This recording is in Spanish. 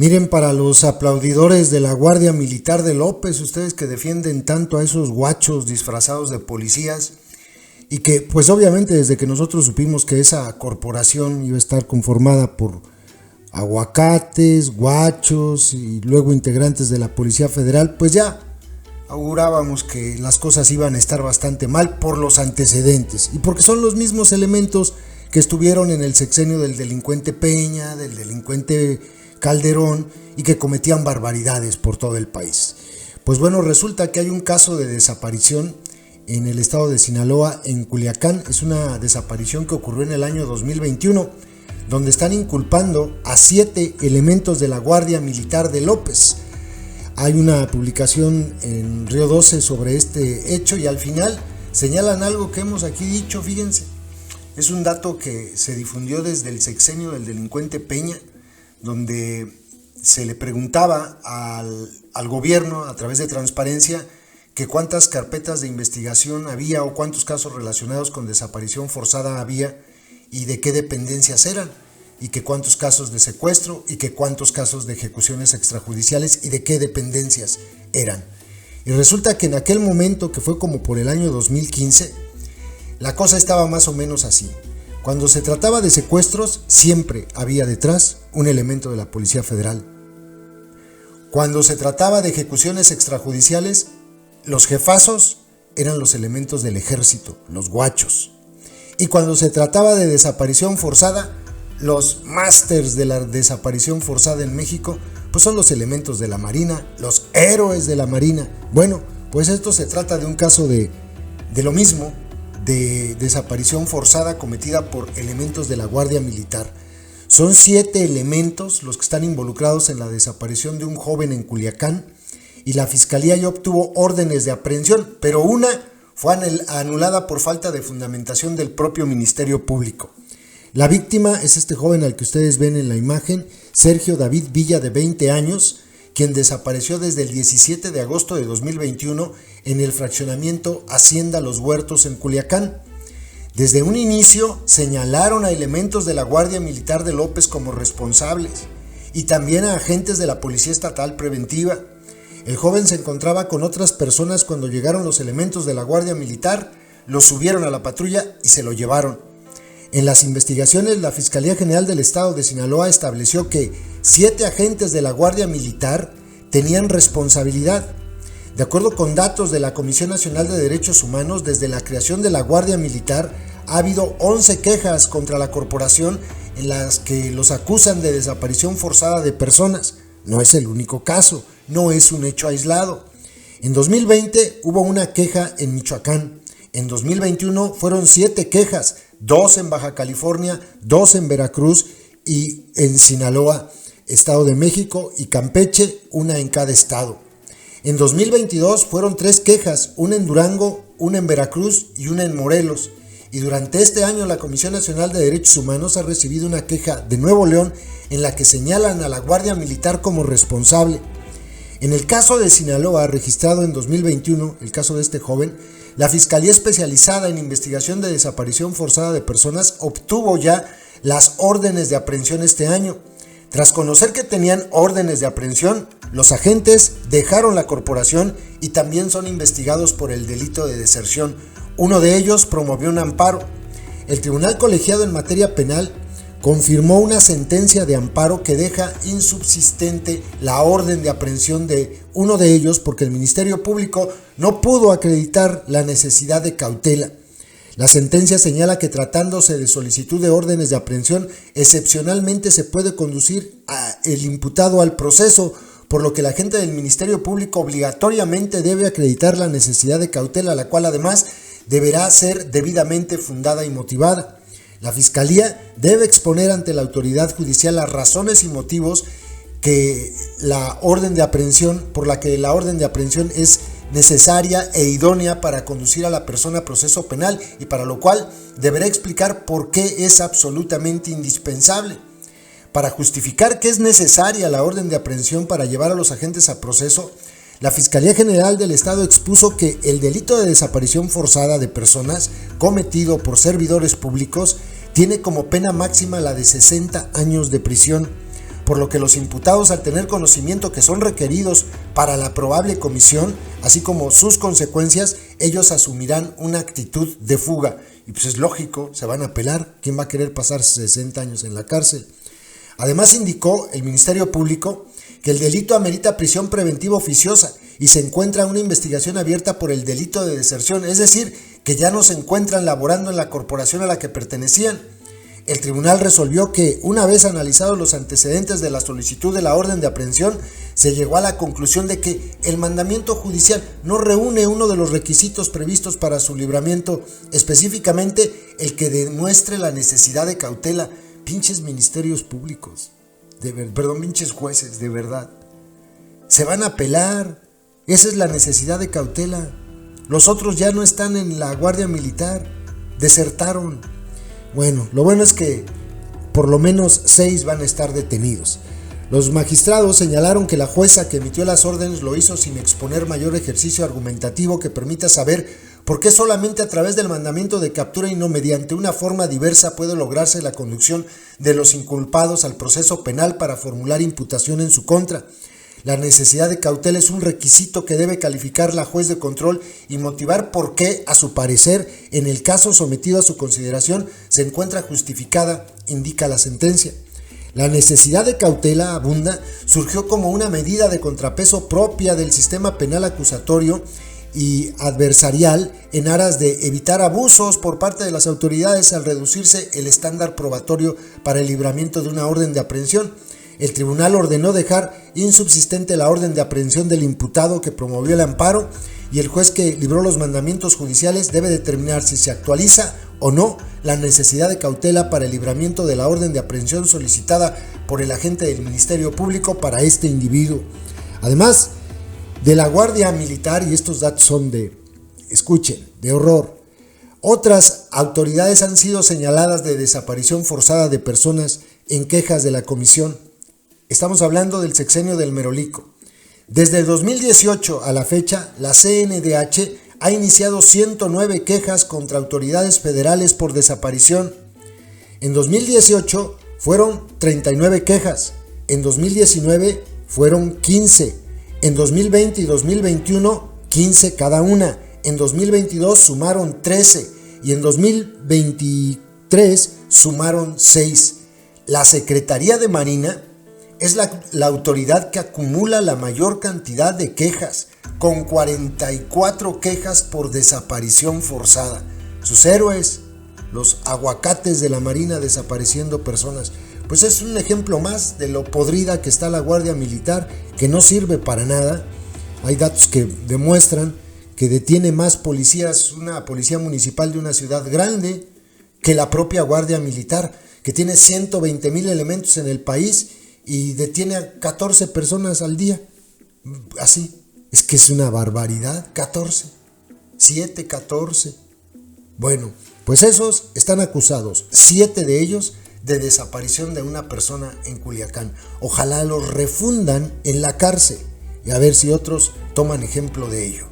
Miren, para los aplaudidores de la Guardia Militar de López, ustedes que defienden tanto a esos guachos disfrazados de policías y que pues obviamente desde que nosotros supimos que esa corporación iba a estar conformada por aguacates, guachos y luego integrantes de la Policía Federal, pues ya augurábamos que las cosas iban a estar bastante mal por los antecedentes y porque son los mismos elementos que estuvieron en el sexenio del delincuente Peña, del delincuente Calderón y que cometían barbaridades por todo el país. Pues bueno, resulta que hay un caso de desaparición en el estado de Sinaloa, en Culiacán. Es una desaparición que ocurrió en el año 2021, donde están inculpando a 7 elementos de la Guardia Militar de López. Hay una publicación en Río 12 sobre este hecho y al final señalan algo que hemos aquí dicho, fíjense. Es un dato que se difundió desde el sexenio del delincuente Peña, donde se le preguntaba al gobierno a través de transparencia que cuántas carpetas de investigación había o cuántos casos relacionados con desaparición forzada había y de qué dependencias eran, y que cuántos casos de secuestro y que cuántos casos de ejecuciones extrajudiciales y de qué dependencias eran. Y resulta que en aquel momento, que fue como por el año 2015, la cosa estaba más o menos así. Cuando se trataba de secuestros, siempre había detrás un elemento de la Policía Federal. Cuando se trataba de ejecuciones extrajudiciales, los jefazos eran los elementos del ejército, los guachos. Y cuando se trataba de desaparición forzada, los másters de la desaparición forzada en México, pues son los elementos de la Marina, los héroes de la Marina. Bueno, pues esto se trata de un caso de lo mismo, de desaparición forzada cometida por elementos de la Guardia Militar. Son 7 elementos los que están involucrados en la desaparición de un joven en Culiacán y la Fiscalía ya obtuvo órdenes de aprehensión, pero una fue anulada por falta de fundamentación del propio Ministerio Público. La víctima es este joven al que ustedes ven en la imagen, Sergio David Villa, de 20 años, quien desapareció desde el 17 de agosto de 2021 en el fraccionamiento Hacienda Los Huertos en Culiacán. Desde un inicio señalaron a elementos de la Guardia Militar de López como responsables y también a agentes de la Policía Estatal Preventiva. El joven se encontraba con otras personas cuando llegaron los elementos de la Guardia Militar, lo subieron a la patrulla y se lo llevaron. En las investigaciones, la Fiscalía General del Estado de Sinaloa estableció que 7 agentes de la Guardia Militar tenían responsabilidad. De acuerdo con datos de la Comisión Nacional de Derechos Humanos, desde la creación de la Guardia Militar ha habido 11 quejas contra la corporación en las que los acusan de desaparición forzada de personas. No es el único caso, no es un hecho aislado. En 2020 hubo una queja en Michoacán. En 2021 fueron 7 quejas, 2 en Baja California, 2 en Veracruz y en Sinaloa, Estado de México y Campeche, una en cada estado. En 2022 fueron 3 quejas, una en Durango, una en Veracruz y una en Morelos. Y durante este año la Comisión Nacional de Derechos Humanos ha recibido una queja de Nuevo León en la que señalan a la Guardia Militar como responsable. En el caso de Sinaloa, registrado en 2021, el caso de este joven, la Fiscalía Especializada en Investigación de Desaparición Forzada de Personas obtuvo ya las órdenes de aprehensión este año. Tras conocer que tenían órdenes de aprehensión, los agentes dejaron la corporación y también son investigados por el delito de deserción. Uno de ellos promovió un amparo. El Tribunal Colegiado en Materia Penal confirmó una sentencia de amparo que deja insubsistente la orden de aprehensión de uno de ellos porque el Ministerio Público no pudo acreditar la necesidad de cautela. La sentencia señala que tratándose de solicitud de órdenes de aprehensión, excepcionalmente se puede conducir el imputado al proceso, por lo que el agente del Ministerio Público obligatoriamente debe acreditar la necesidad de cautela, la cual además deberá ser debidamente fundada y motivada. La Fiscalía debe exponer ante la autoridad judicial las razones y motivos que la orden de aprehensión, por la que la orden de aprehensión es necesaria e idónea para conducir a la persona a proceso penal y para lo cual deberá explicar por qué es absolutamente indispensable. Para justificar que es necesaria la orden de aprehensión para llevar a los agentes a proceso, la Fiscalía General del Estado expuso que el delito de desaparición forzada de personas cometido por servidores públicos tiene como pena máxima la de 60 años de prisión. por lo que los imputados, al tener conocimiento que son requeridos para la probable comisión, así como sus consecuencias, ellos asumirán una actitud de fuga. Y pues es lógico, se van a apelar. ¿Quién va a querer pasar 60 años en la cárcel? Además, indicó el Ministerio Público que el delito amerita prisión preventiva oficiosa y se encuentra una investigación abierta por el delito de deserción, es decir, que ya no se encuentran laborando en la corporación a la que pertenecían. El tribunal resolvió que, una vez analizados los antecedentes de la solicitud de la orden de aprehensión, se llegó a la conclusión de que el mandamiento judicial no reúne uno de los requisitos previstos para su libramiento, específicamente el que demuestre la necesidad de cautela. Pinches ministerios públicos, pinches jueces, de verdad. Se van a apelar, esa es la necesidad de cautela. Los otros ya no están en la Guardia Militar, desertaron. Bueno, lo bueno es que por lo menos 6 van a estar detenidos. Los magistrados señalaron que la jueza que emitió las órdenes lo hizo sin exponer mayor ejercicio argumentativo que permita saber por qué solamente a través del mandamiento de captura y no mediante una forma diversa puede lograrse la conducción de los inculpados al proceso penal para formular imputación en su contra. La necesidad de cautela es un requisito que debe calificar la juez de control y motivar por qué, a su parecer, en el caso sometido a su consideración, se encuentra justificada, indica la sentencia. La necesidad de cautela, abunda, surgió como una medida de contrapeso propia del sistema penal acusatorio y adversarial en aras de evitar abusos por parte de las autoridades al reducirse el estándar probatorio para el libramiento de una orden de aprehensión. El tribunal ordenó dejar insubsistente la orden de aprehensión del imputado que promovió el amparo y el juez que libró los mandamientos judiciales debe determinar si se actualiza o no la necesidad de cautela para el libramiento de la orden de aprehensión solicitada por el agente del Ministerio Público para este individuo. Además de la Guardia Militar, y estos datos son de horror, otras autoridades han sido señaladas de desaparición forzada de personas en quejas de la comisión. Estamos hablando del sexenio del Merolico. Desde el 2018 a la fecha, la CNDH ha iniciado 109 quejas contra autoridades federales por desaparición. En 2018 fueron 39 quejas, en 2019 fueron 15, en 2020 y 2021 15 cada una, en 2022 sumaron 13 y en 2023 sumaron 6. La Secretaría de Marina es la autoridad que acumula la mayor cantidad de quejas, con 44 quejas por desaparición forzada. Sus héroes, los aguacates de la Marina desapareciendo personas. Pues es un ejemplo más de lo podrida que está la Guardia Militar, que no sirve para nada. Hay datos que demuestran que detiene más policías una policía municipal de una ciudad grande que la propia Guardia Militar, que tiene 120,000 elementos en el país y detiene a 14 personas al día. Así, es que es una barbaridad. 14, 7, 14. Bueno, pues esos están acusados, 7 de ellos, de desaparición de una persona en Culiacán. Ojalá los refundan en la cárcel y a ver si otros toman ejemplo de ello.